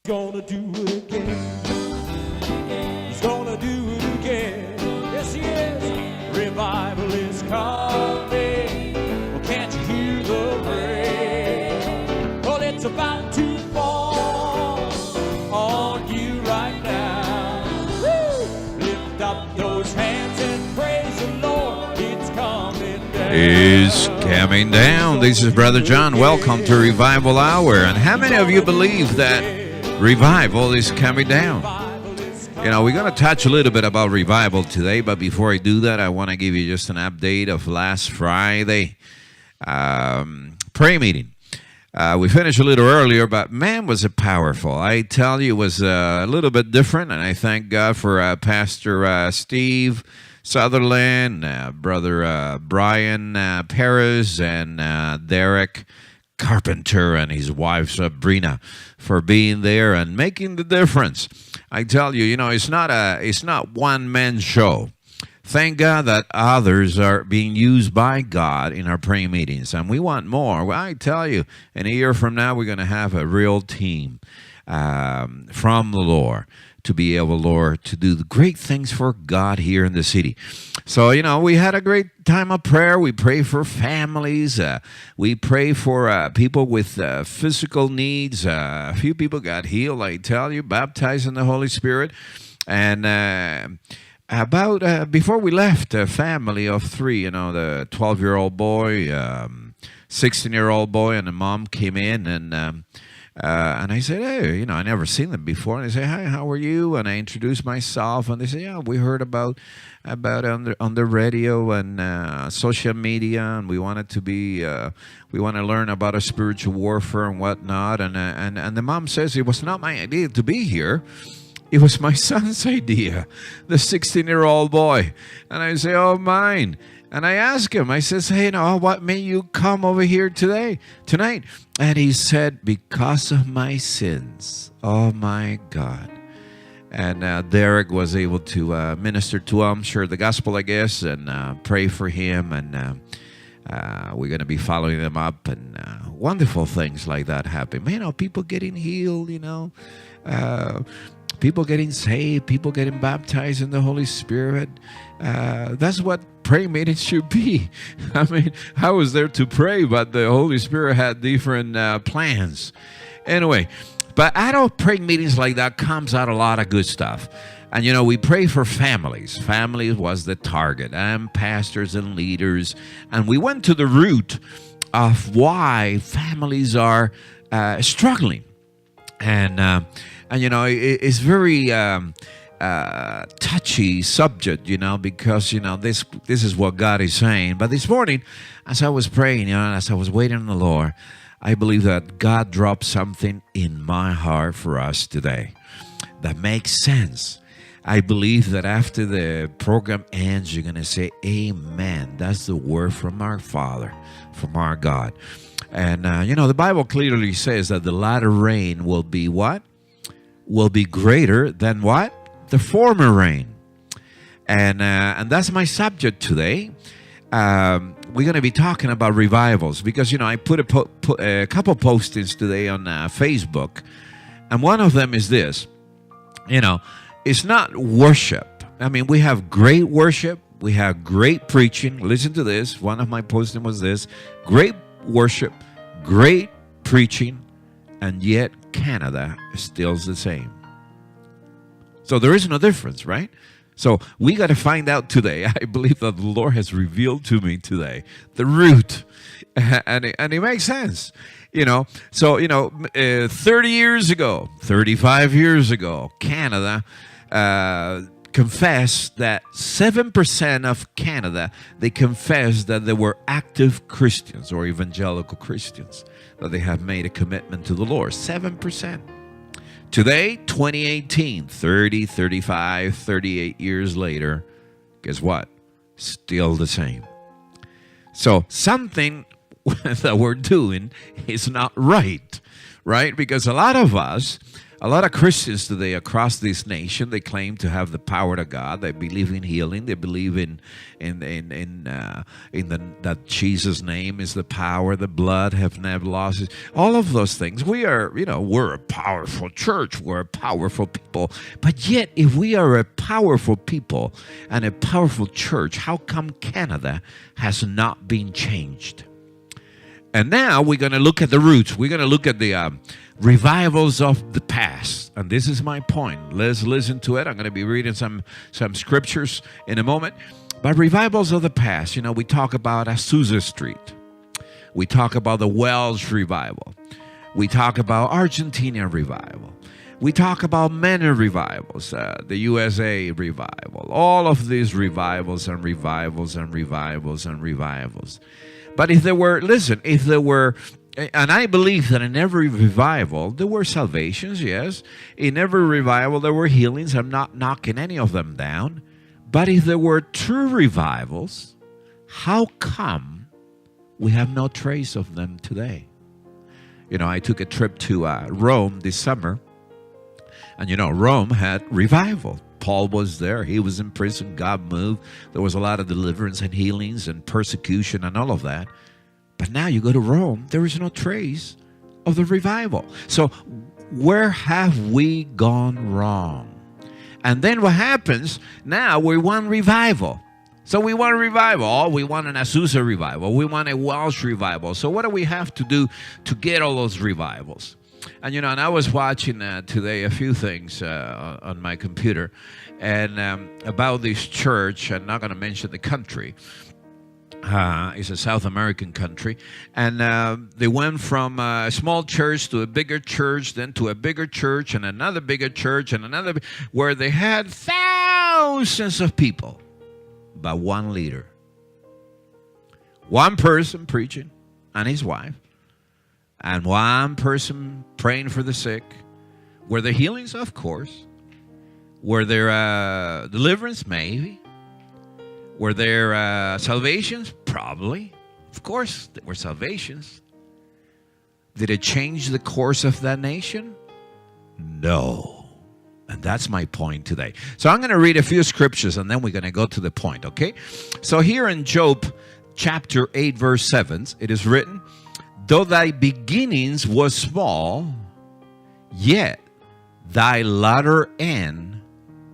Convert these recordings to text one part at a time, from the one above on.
Gonna do it again. He's gonna do it again. Yes, he is. Revival is coming. Well, can't you hear the rain? Well, it's about to fall on you right now. Woo! Lift up those hands and praise the Lord. It's coming down. Is coming down. This is Brother John. Welcome to Revival Hour. And how many of you believe that revival is coming down? You know, we're going to touch a little bit about revival today, but before I do that, I want to give you just an update of last Friday prayer meeting. We finished a little earlier, but man, was it powerful. I tell you, it was a little bit different, and I thank God for Pastor Steve Sutherland, Brother Brian Perez, and Derek Carpenter and his wife Sabrina for being there and making the difference. I tell you, it's not one man show. Thank God that others are being used by God in our prayer meetings, and we want more. Well, I tell you, in a year from now, we're going to have a real team from the Lord to be able, Lord, to do the great things for God here in the city. So, we had a great time of prayer. We pray for families. We pray for people with physical needs. A few people got healed, I tell you, baptized in the Holy Spirit. And before we left, a family of three, the 12-year-old boy, 16-year-old boy, and the mom came in, and I said, hey, I never seen them before. And they say, hi, how are you? And I introduced myself, and they say, yeah, we heard about on the radio and social media, and we wanted to be, we want to learn about a spiritual warfare and whatnot. And the mom says, it was not my idea to be here. It was my son's idea, the 16-year-old boy. And I say, oh, mine. And I asked him, I says, hey, what made you come over here tonight? And he said, because of my sins. Oh, my God. And Derek was able to minister to him, share the gospel, I guess, and pray for him. And we're going to be following them up. And wonderful things like that happen. People getting healed, people getting saved, people getting baptized in the Holy Spirit. That's what prayer meetings should be. I mean, I was there to pray, but the Holy Spirit had different plans. Anyway, but out of prayer meetings like that comes out a lot of good stuff. And, we pray for families. Families was the target, and pastors and leaders. And we went to the root of why families are struggling. And it's very touchy subject, because, this is what God is saying. But this morning, as I was praying, as I was waiting on the Lord, I believe that God dropped something in my heart for us today that makes sense. I believe that after the program ends, you're going to say, amen. That's the word from our Father, from our God. And, the Bible clearly says that the latter rain will be what? Will be greater than what? The former rain. And that's my subject today. We're going to be talking about revivals because, I put a couple postings today on Facebook. And one of them is this. It's not worship. I mean, we have great worship. We have great preaching. Listen to this. One of my postings was this. Great worship, great preaching, and yet Canada is still the same. So there is no difference, right? So we got to find out today. I believe that the Lord has revealed to me today the root, and it makes sense. So 30 years ago, 35 years ago, Canada confessed that 7% of Canada, they confessed that they were active Christians or evangelical Christians, that they have made a commitment to the Lord. 7%. Today, 2018, 30, 35, 38 years later, guess what? Still the same. So something that we're doing is not right? Because a lot of us A lot of Christians today across this nation, they claim to have the power of God. They believe in healing. They believe that Jesus' name is the power. The blood have never lost it. All of those things. We're a powerful church. We're a powerful people. But yet, if we are a powerful people and a powerful church, how come Canada has not been changed? And now we're going to look at the roots. We're going to look at the revivals of the past. And this is my point. Let's listen to it. I'm going to be reading some scriptures in a moment. But revivals of the past, we talk about Azusa Street. We talk about the Welsh revival. We talk about Argentina revival. We talk about many revivals, the USA revival. All of these revivals and revivals and revivals and revivals. But and I believe that in every revival, there were salvations, yes. In every revival, there were healings. I'm not knocking any of them down. But if there were true revivals, how come we have no trace of them today? I took a trip to Rome this summer. And, Rome had revival. Paul was there. He was in prison. God moved. There was a lot of deliverance and healings and persecution and all of that. But now you go to Rome, there is no trace of the revival. So where have we gone wrong? And then what happens, now we want revival. So we want a revival. Oh, we want an Azusa revival. We want a Welsh revival. So what do we have to do to get all those revivals? And, and I was watching today a few things on my computer and about this church. I'm not going to mention the country. It's a South American country. And they went from a small church to a bigger church, then to a bigger church and another bigger church and another, where they had thousands of people, but one leader. One person preaching and his wife. And one person praying for the sick. Were there healings? Of course. Were there deliverance? Maybe. Were there salvations? Probably. Of course, there were salvations. Did it change the course of that nation? No. And that's my point today. So I'm going to read a few scriptures and then we're going to go to the point, okay? So here in Job chapter 8, verse 7, it is written, though thy beginnings was small, yet thy latter end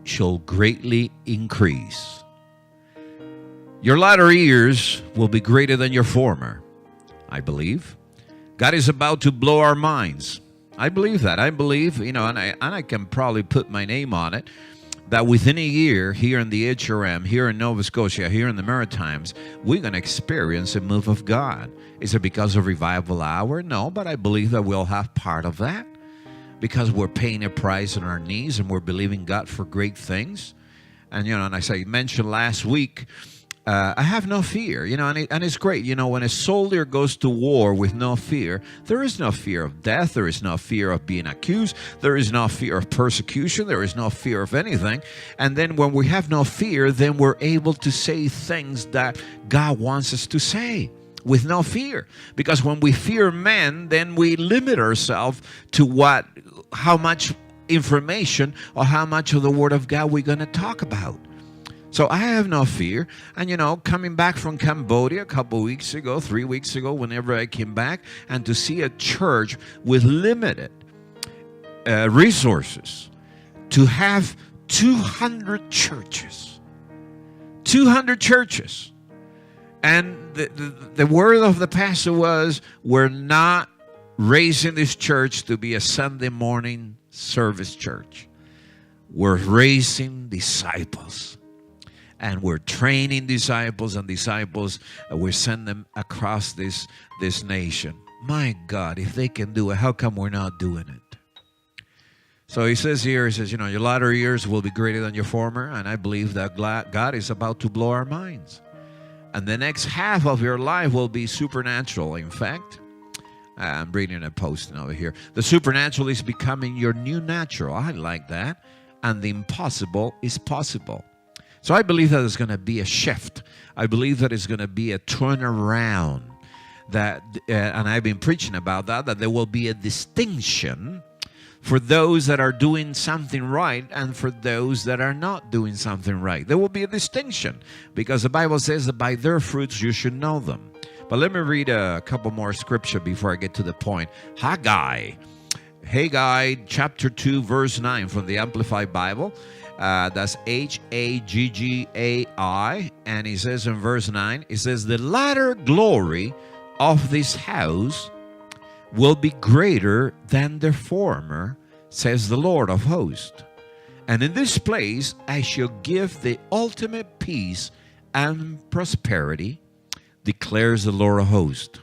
shall greatly increase. Your latter years will be greater than your former, I believe. God is about to blow our minds. I believe that. I believe, and I can probably put my name on it, that within a year here in the HRM, here in Nova Scotia, here in the Maritimes, we're going to experience a move of God. Is it because of Revival Hour? No, but I believe that we'll have part of that because we're paying a price on our knees and we're believing God for great things. And, and as I mentioned last week, I have no fear, and it's great. When a soldier goes to war with no fear, there is no fear of death. There is no fear of being accused. There is no fear of persecution. There is no fear of anything. And then when we have no fear, then we're able to say things that God wants us to say with no fear. Because when we fear men, then we limit ourselves to how much information or how much of the Word of God we're going to talk about. So I have no fear. And, coming back from Cambodia a couple weeks ago, 3 weeks ago, whenever I came back, and to see a church with limited resources, to have 200 churches. 200 churches. And the word of the pastor was, we're not raising this church to be a Sunday morning service church. We're raising disciples. And we're training disciples, and we send them across this nation. My God, if they can do it, how come we're not doing it? So he says, your latter years will be greater than your former. And I believe that God is about to blow our minds. And the next half of your life will be supernatural. In fact, I'm reading a post over here. The supernatural is becoming your new natural. I like that. And the impossible is possible. So I believe that there's going to be a shift. I believe that it's going to be a turnaround. And I've been preaching about that there will be a distinction for those that are doing something right and for those that are not doing something right. There will be a distinction because the Bible says that by their fruits you should know them. But let me read a couple more scripture before I get to the point. Haggai chapter 2 verse 9 from the Amplified Bible. That's Haggai, and he says in verse 9, it says, the latter glory of this house will be greater than the former, says the Lord of hosts. And in this place I shall give the ultimate peace and prosperity, declares the Lord of hosts.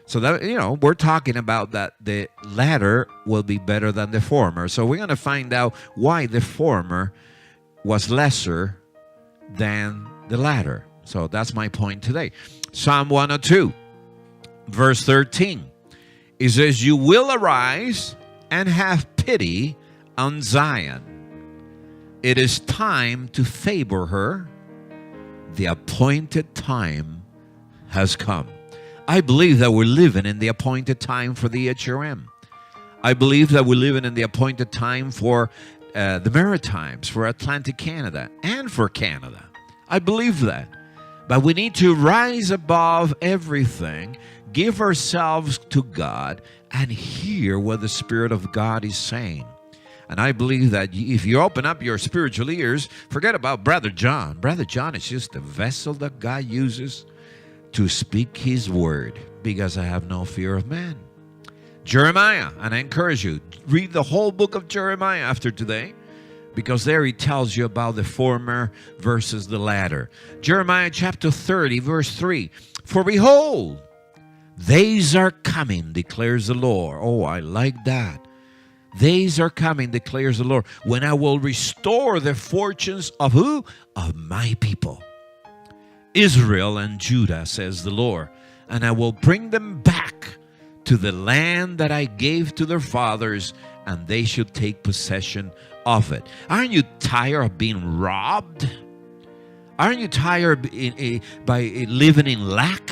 So that, we're talking about that the latter will be better than the former. So we're going to find out why the former was lesser than the latter. So that's my point today. Psalm 102, verse 13. It says, you will arise and have pity on Zion. It is time to favor her. The appointed time has come. I believe that we're living in the appointed time for the HRM. I believe that we're living in the appointed time for the Maritimes, for Atlantic Canada, and for Canada. I believe that. But we need to rise above everything, give ourselves to God, and hear what the Spirit of God is saying. And I believe that if you open up your spiritual ears, forget about Brother John. Brother John is just a vessel that God uses to speak his word, because I have no fear of man. Jeremiah, and I encourage you, read the whole book of Jeremiah after today, because there he tells you about the former versus the latter. Jeremiah chapter 30, verse 3. For behold, days are coming, declares the Lord. Oh, I like that. Days are coming, declares the Lord, when I will restore the fortunes of who? Of my people, Israel and Judah, says the Lord. And I will bring them back to the land that I gave to their fathers, and they should take possession of it. Aren't you tired of being robbed? Aren't you tired by living in lack?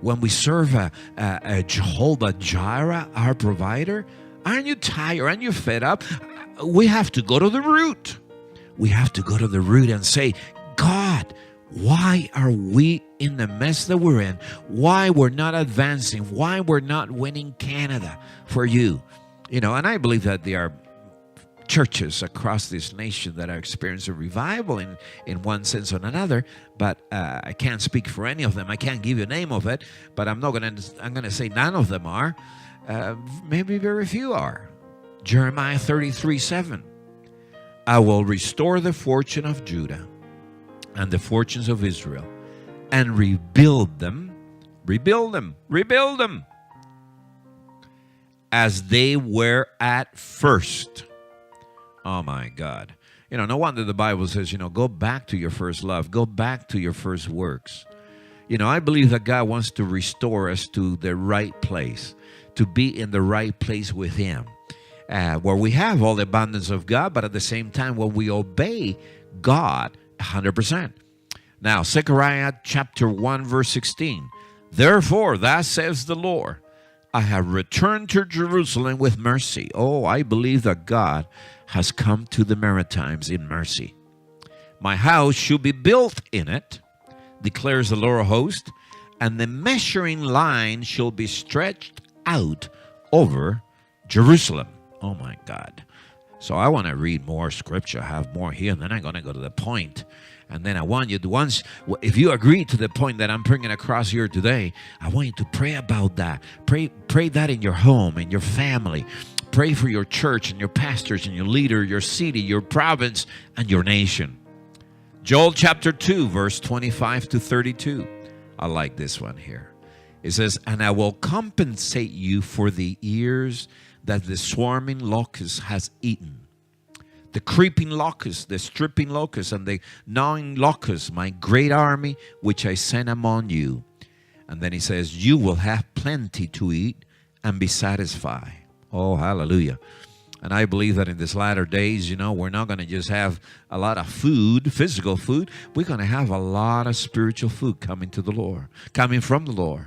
When we serve a Jehovah Jireh, our provider, aren't you tired? Aren't you fed up? We have to go to the root. We have to go to the root and say, God, why are we in the mess that we're in? Why we're not advancing? Why we're not winning Canada for you? And I believe that there are churches across this nation that are experiencing revival in one sense or another, but I can't speak for any of them. I can't give you a name of it, but I'm going to say none of them are. Maybe very few are. Jeremiah 33:7. I will restore the fortune of Judah and the fortunes of Israel, and rebuild them, as they were at first. Oh my God. No wonder the Bible says, go back to your first love, go back to your first works. I believe that God wants to restore us to the right place, to be in the right place with Him, where we have all the abundance of God, but at the same time, when we obey God 100%. Now, Zechariah chapter 1, verse 16. Therefore, thus says the Lord, I have returned to Jerusalem with mercy. Oh, I believe that God has come to the Maritimes in mercy. My house shall be built in it, declares the Lord of hosts, and the measuring line shall be stretched out over Jerusalem. Oh, my God. So I want to read more scripture, have more here, and then I'm going to go to the point. And then I want you to, if you agree to the point that I'm bringing across here today, I want you to pray about that. Pray that in your home, in your family. Pray for your church and your pastors and your leader, your city, your province, and your nation. Joel chapter 2, verse 25 to 32. I like this one here. It says, and I will compensate you for the years that the swarming locust has eaten. The creeping locust, the stripping locust, and the gnawing locust, my great army, which I sent among you. And then he says, you will have plenty to eat and be satisfied. Oh, hallelujah. And I believe that in these latter days, we're not going to just have a lot of food, physical food. We're going to have a lot of spiritual food coming from the Lord.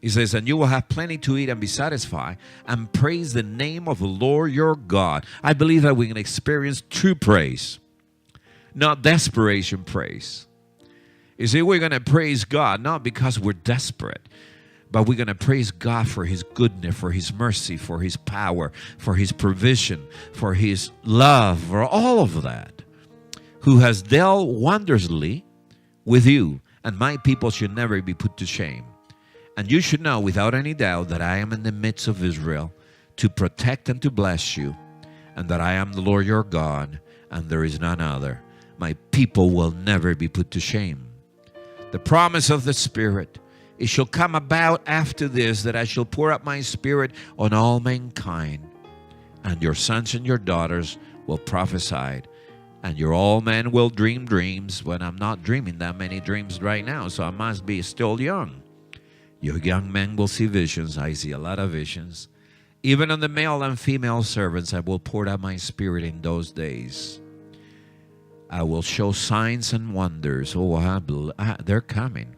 He says, and you will have plenty to eat and be satisfied, and praise the name of the Lord your God. I believe that we can experience true praise, not desperation praise. You see, we're going to praise God not because we're desperate, but we're going to praise God for His goodness, for His mercy, for His power, for His provision, for His love, for all of that. Who has dealt wondrously with you, and my people should never be put to shame. And you should know without any doubt that I am in the midst of Israel to protect and to bless you, and that I am the Lord your God, and there is none other. My people will never be put to shame. The promise of the Spirit, it shall come about after this, that I shall pour out my Spirit on all mankind, and your sons and your daughters will prophesy, and your old men will dream dreams. When I'm not dreaming that many dreams right now, so I must be still young. Your young men will see visions. I see a lot of visions. Even on the male and female servants, I will pour out my Spirit in those days. I will show signs and wonders. Oh, they're coming.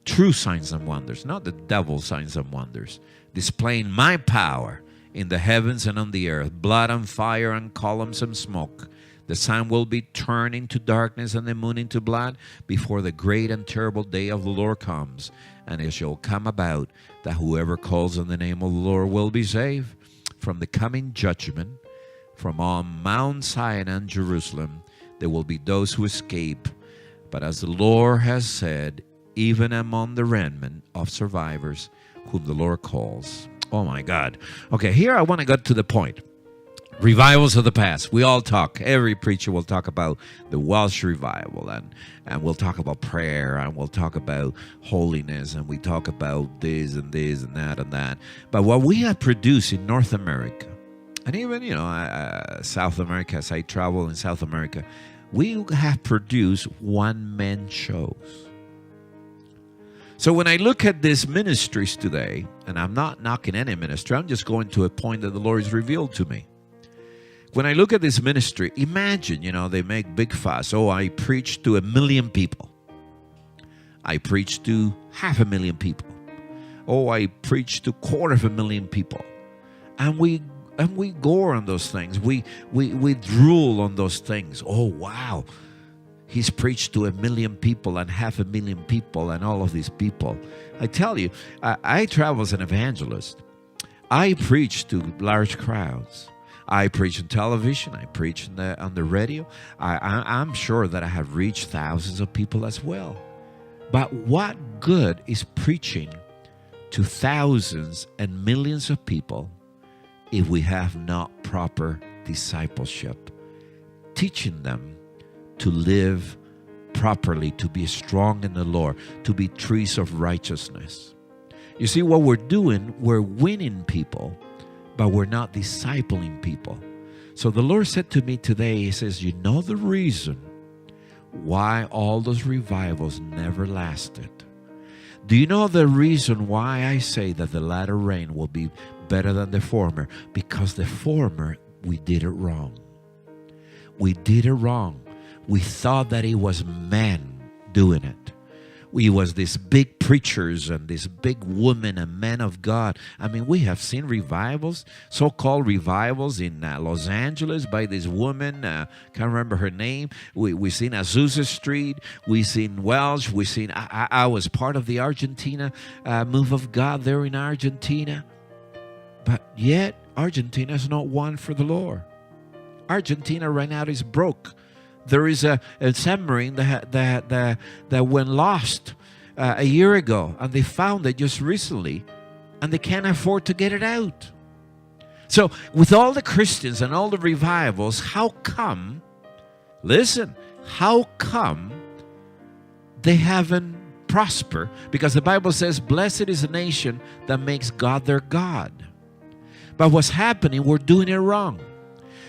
True signs and wonders, not the devil's signs and wonders. Displaying my power in the heavens and on the earth. Blood and fire and columns and smoke. The sun will be turned into darkness and the moon into blood before the great and terrible day of the Lord comes. And it shall come about that whoever calls on the name of the Lord will be saved from the coming judgment. From on Mount Zion and Jerusalem, there will be those who escape. But as the Lord has said, even among the remnant of survivors whom the Lord calls. Oh my God. Okay, here I want to get to the point. Revivals of the past. We all talk. Every preacher will talk about the Welsh revival, and we'll talk about prayer, and we'll talk about holiness, and we talk about this and this and that and that. But what we have produced in North America, and even, South America, as I travel in South America, we have produced one-man shows. So when I look at these ministries today, and I'm not knocking any ministry, I'm just going to a point that the Lord has revealed to me. When I look at this ministry, imagine, they make big fuss. Oh, I preach to 1 million people. I preach to 500,000 people. Oh, I preach to 250,000 people. And we gore on those things. We drool on those things. Oh, wow. He's preached to 1 million people and 500,000 people and all of these people. I tell you, I travel as an evangelist. I preach to large crowds. I preach on television. I preach on the radio. I'm sure that I have reached thousands of people as well. But what good is preaching to thousands and millions of people if we have not proper discipleship, teaching them to live properly, to be strong in the Lord, to be trees of righteousness? You see, what we're doing, we're winning people, but we're not discipling people. So the Lord said to me today, He says, you know the reason why all those revivals never lasted? Do you know the reason why I say that the latter rain will be better than the former? Because the former, we did it wrong. We did it wrong. We thought that it was man doing it. We was these big preachers and these big women and men of God. I mean, we have seen revivals, so-called revivals in Los Angeles by this woman, can't remember her name. We seen Azusa Street. We seen Welsh. We seen, I was part of the Argentina move of God there in Argentina. But yet, Argentina is not one for the Lord. Argentina right now is broke. There is a submarine that went lost a year ago, and they found it just recently, and they can't afford to get it out. So with all the Christians and all the revivals, how come, listen, how come they haven't prospered? Because the Bible says, blessed is the nation that makes God their God. But what's happening, we're doing it wrong.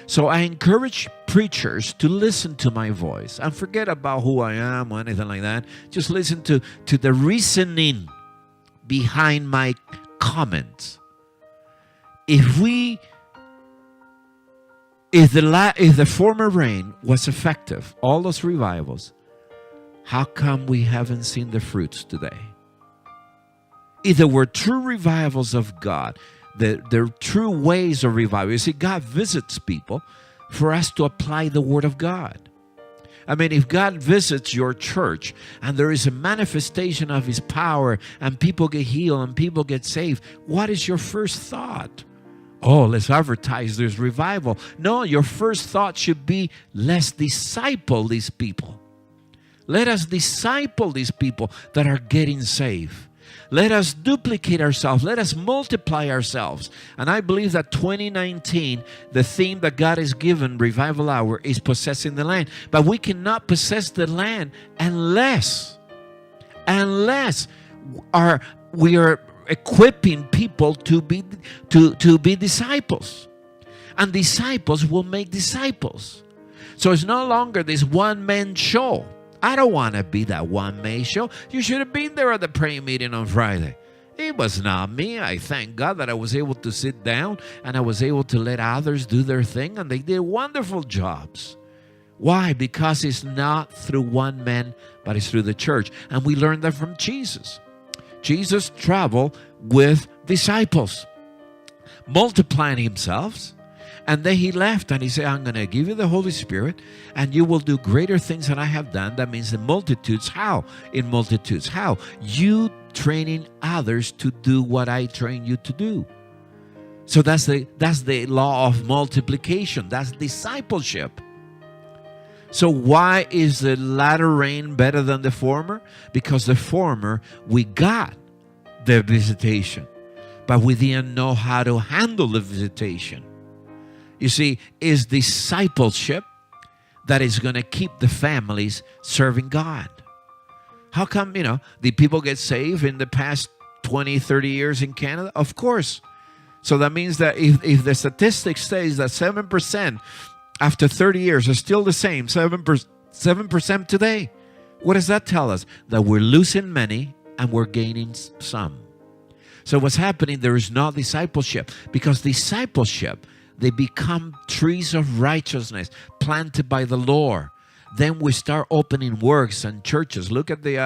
So I encourage preachers to listen to my voice and forget about who I am or anything like that. Just listen to the reasoning behind my comments. If the former rain was effective, all those revivals, how come we haven't seen the fruits today? if there were true revivals of God, the true ways of revival. You see, God visits people for us to apply the Word of God. I mean, if God visits your church and there is a manifestation of His power and people get healed and people get saved, what is your first thought? Oh, let's advertise there's revival. No, your first thought should be, let's disciple these people. Let us disciple these people that are getting saved. Let us duplicate ourselves. Let us multiply ourselves. And I believe that 2019, the theme that God has given Revival Hour is possessing the land. But we cannot possess the land unless we are equipping people to be disciples. And disciples will make disciples. So it's no longer this one-man show. I don't want to be that one-man show. You should have been there at the prayer meeting on Friday. It was not me. I thank God that I was able to sit down and I was able to let others do their thing, and they did wonderful jobs. Why? Because it's not through one man, but it's through the church. And we learned that from Jesus. Jesus traveled with disciples, multiplying Himself. And then He left and He said, I'm going to give you the Holy Spirit and you will do greater things than I have done. That means the multitudes. How? In multitudes. How? You training others to do what I train you to do. So that's the law of multiplication. That's discipleship. So why is the latter rain better than the former? Because the former, we got the visitation, but we didn't know how to handle the visitation. You see, it's discipleship that is going to keep the families serving God. How come, the people get saved in the past 20, 30 years in Canada? Of course. So that means that if the statistics says that 7% after 30 years are still the same, 7% today, what does that tell us? That we're losing many and we're gaining some. So what's happening, there is no discipleship, because discipleship, they become trees of righteousness planted by the Lord. Then we start opening works and churches. Look at the,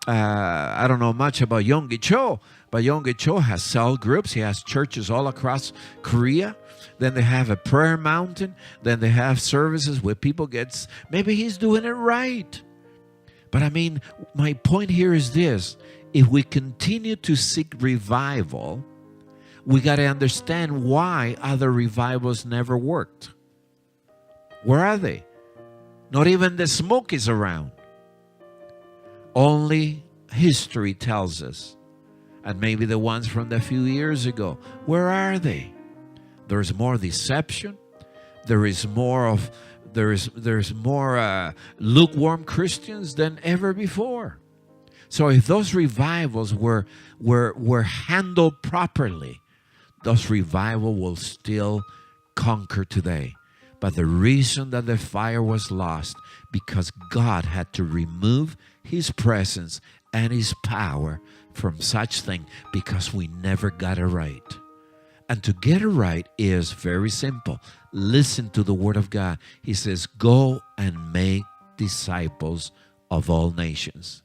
I don't know much about Yonggi Cho, but Yonggi Cho has cell groups. He has churches all across Korea. Then they have a prayer mountain. Then they have services where people get, maybe he's doing it right. But I mean, my point here is this. If we continue to seek revival, we got to understand why other revivals never worked. Where are they? Not even the smoke is around. Only history tells us. And maybe the ones from a few years ago. Where are they? There's more deception. There's more lukewarm Christians than ever before. So if those revivals were handled properly, those revival will still conquer today. But the reason that the fire was lost, because God had to remove His presence and His power from such thing, because we never got it right. And to get it right is very simple. Listen to the Word of God. He says, go and make disciples of all nations.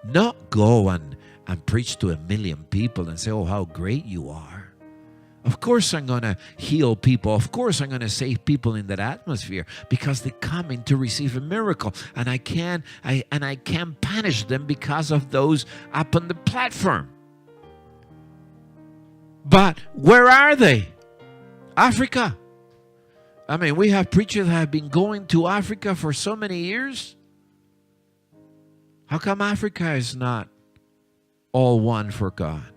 Not go and preach to 1 million people and say, oh, how great you are. Of course I'm going to heal people. Of course I'm going to save people in that atmosphere, because they're coming to receive a miracle. And I can't punish them because of those up on the platform. But where are they? Africa. I mean, we have preachers that have been going to Africa for so many years. How come Africa is not all one for God?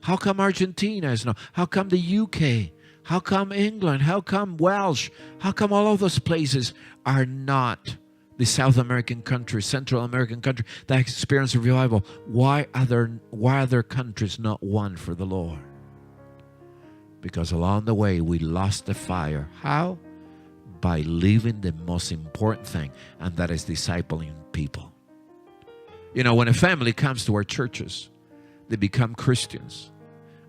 How come Argentina is not? How come the UK? How come England? How come Welsh? How come all of those places are not the South American countries, Central American countries that experience a revival? Why are their countries not one for the Lord? Because along the way we lost the fire. How? By leaving the most important thing, and that is discipling people. When a family comes to our churches, they become Christians.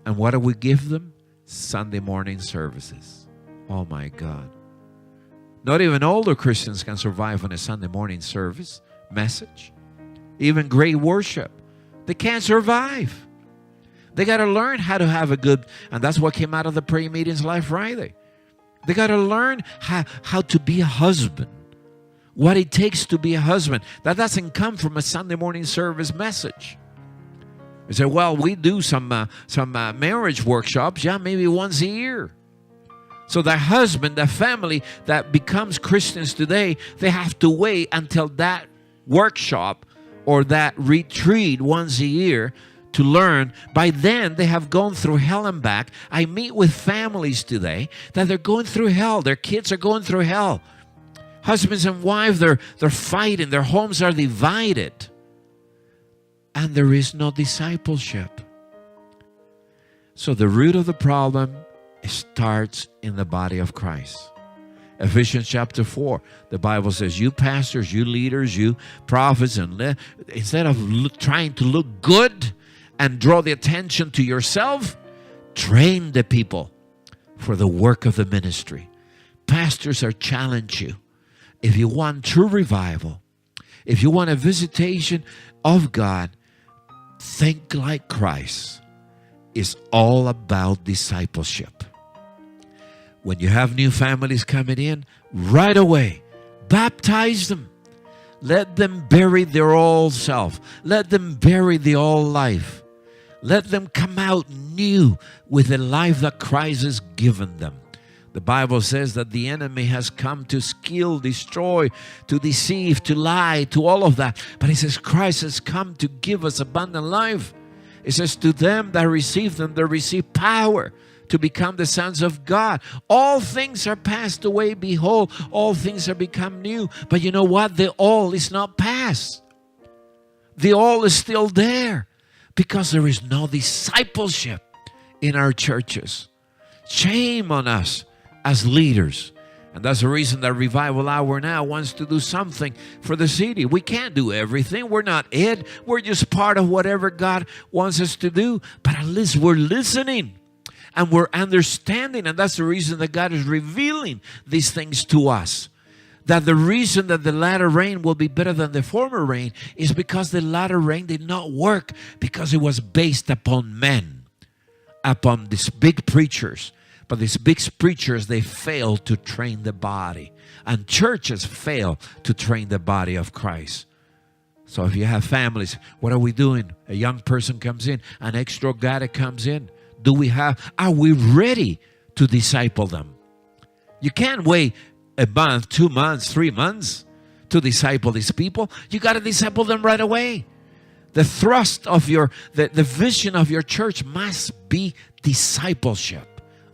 And what do we give them? Sunday morning services. Oh my God. Not even older Christians can survive on a Sunday morning service message. Even great worship. They can't survive. They got to learn how to have a good, and that's what came out of the prayer meetings last Friday. They got to learn how to be a husband, what it takes to be a husband. That doesn't come from a Sunday morning service message. You say, well, we do some marriage workshops, yeah, maybe once a year. So the husband, the family that becomes Christians today, they have to wait until that workshop or that retreat once a year to learn. By then, they have gone through hell and back. I meet with families today that they're going through hell. Their kids are going through hell. Husbands and wives, they're fighting. Their homes are divided. And there is no discipleship. So the root of the problem starts in the body of Christ. Ephesians chapter 4, the Bible says, you pastors, you leaders, you prophets, and instead of trying to look good and draw the attention to yourself, train the people for the work of the ministry. Pastors are challenging you. If you want true revival, if you want a visitation of God, think like Christ. It's all about discipleship. When you have new families coming in, right away, baptize them. Let them bury their old self. Let them bury the old life. Let them come out new with the life that Christ has given them. The Bible says that the enemy has come to kill, destroy, to deceive, to lie, to all of that. But he says Christ has come to give us abundant life. It says to them that receive them, they receive power to become the sons of God. All things are passed away. Behold, all things are become new. But you know what? The all is not past. The all is still there because there is no discipleship in our churches. Shame on us as leaders. And that's the reason that Revival Hour now wants to do something for the city. We can't do everything. We're not it. We're just part of whatever God wants us to do. But at least we're listening. And we're understanding, and that's the reason that God is revealing these things to us. That the reason that the latter rain will be better than the former rain is because the latter rain did not work because it was based upon men, upon these big preachers. But these big preachers, they fail to train the body. And churches fail to train the body of Christ. So if you have families, what are we doing? A young person comes in, an extra guy comes in. Are we ready to disciple them? You can't wait a month, 2 months, 3 months to disciple these people. You got to disciple them right away. The thrust of the vision of your church must be discipleship.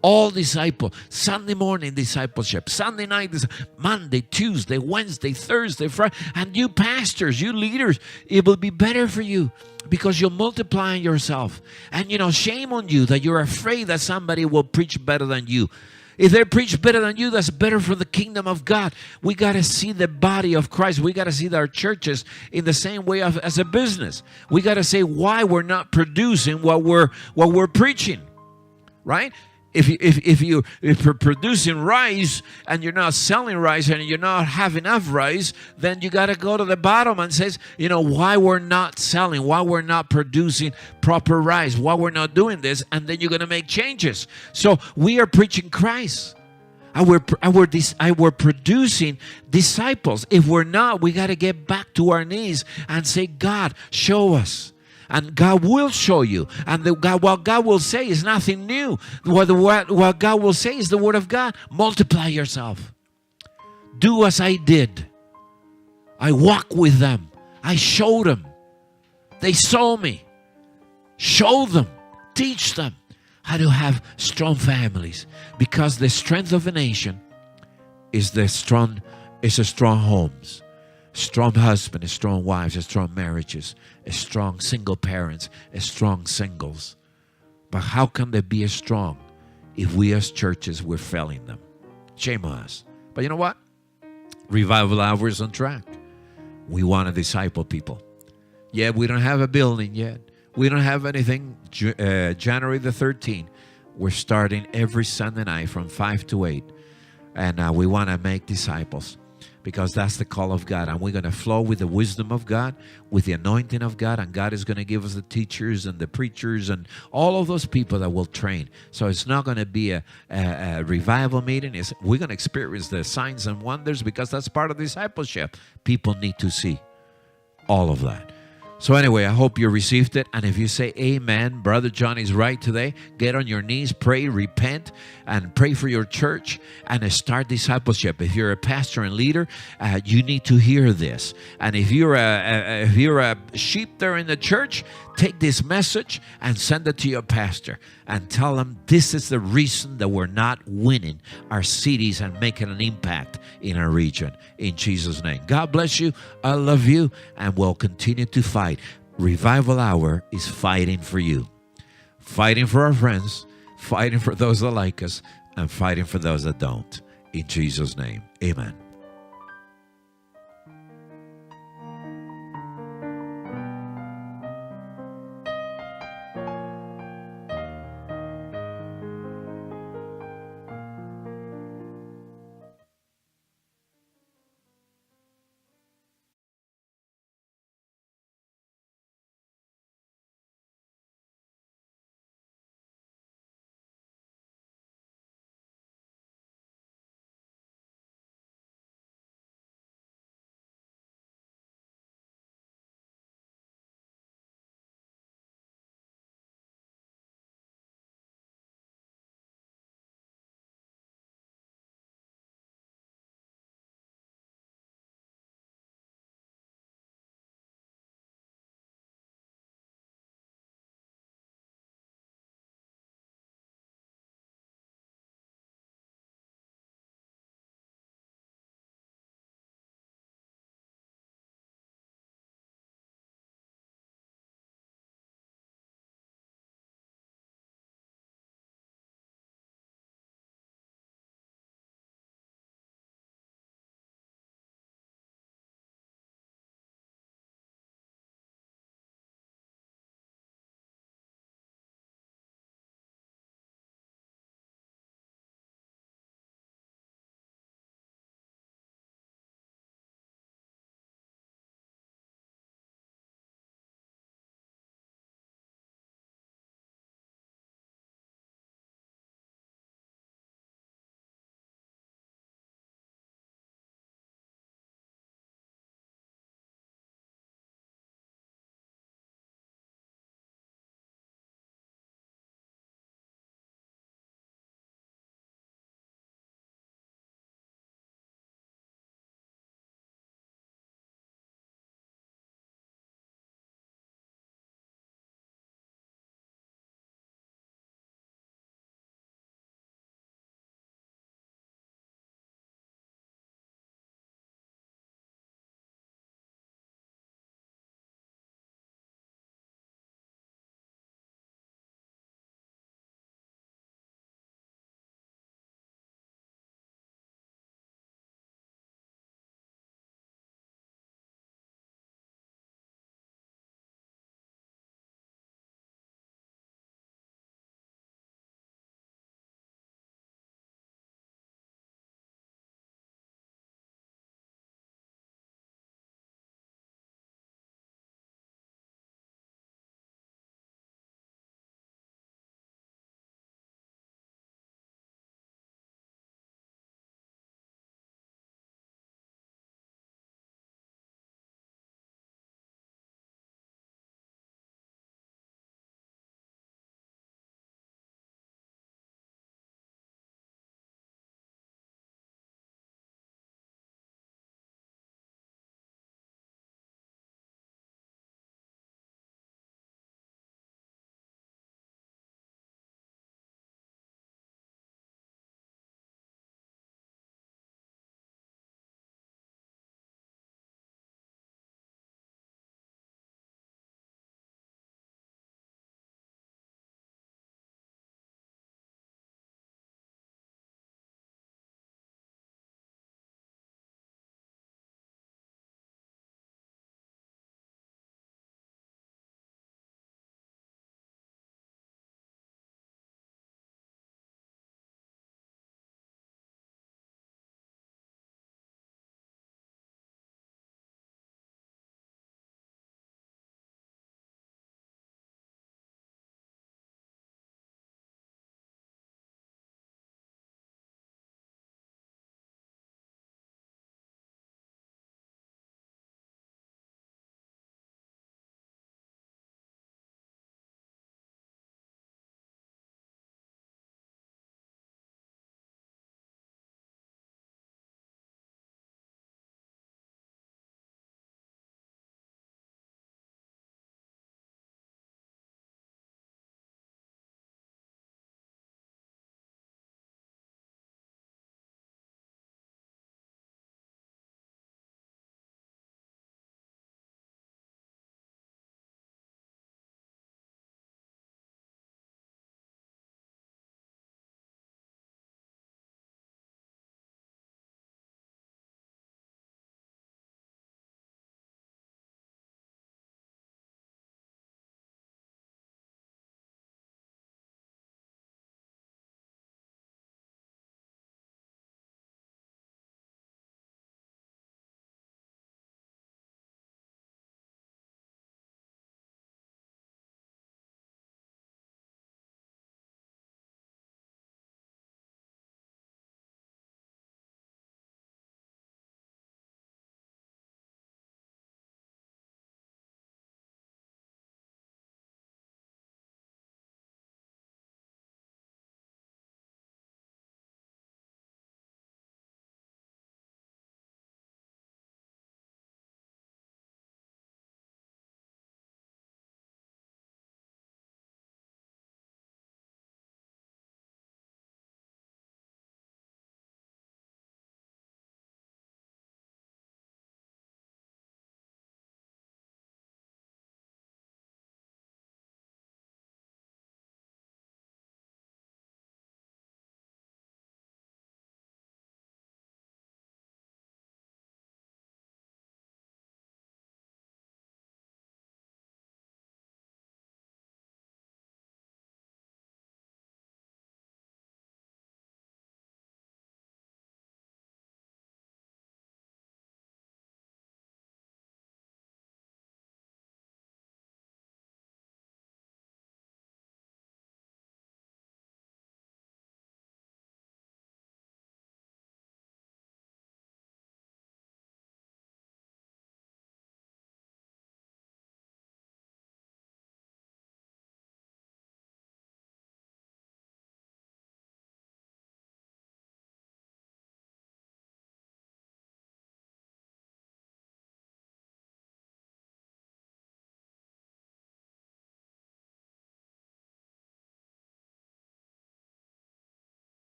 All disciple. Sunday morning discipleship. Sunday night, Monday, Tuesday, Wednesday, Thursday, Friday. And you pastors, you leaders, it will be better for you because you're multiplying yourself. And shame on you that you're afraid that somebody will preach better than you. If they preach better than you, that's better for the kingdom of God. We got to see the body of Christ. We got to see our churches in the same way as a business. We got to say why we're not producing what we're preaching, right? If you're producing rice and you're not selling rice and you're not have enough rice, then you got to go to the bottom and says, why we're not selling, why we're not producing proper rice, why we're not doing this, and then you're going to make changes. So we are preaching Christ. And we're producing disciples. If we're not, we got to get back to our knees and say, God, show us. And God will show you. And what God will say is nothing new. What God will say is the word of God. Multiply yourself. Do as I did. I walked with them. I showed them. They saw me. Show them. Teach them how to have strong families. Because the strength of a nation is a strong homes. Strong husbands, strong wives, strong marriages, strong single parents, strong singles. But how can they be as strong if we as churches, we're failing them? Shame on us. But you know what? Revival Hour is on track. We want to disciple people. Yeah, we don't have a building yet. We don't have anything. January the 13th, we're starting every Sunday night from 5 to 8. And we want to make disciples. because that's the call of God. And we're going to flow with the wisdom of God, with the anointing of God. And God is going to give us the teachers and the preachers and all of those people that will train. So it's not going to be a revival meeting. We're going to experience the signs and wonders because that's part of discipleship. People need to see all of that. So anyway, I hope you received it. And if you say amen, Brother John is right today, get on your knees, pray, repent, and pray for your church and start discipleship. If you're a pastor and leader, you need to hear this. And if you're a sheep there in the church, take this message and send it to your pastor and tell them this is the reason that we're not winning our cities and making an impact in our region. In Jesus' name. God bless you. I love you. And we'll continue to fight. Revival Hour is fighting for you. Fighting for our friends. Fighting for those that like us. And fighting for those that don't. In Jesus' name. Amen.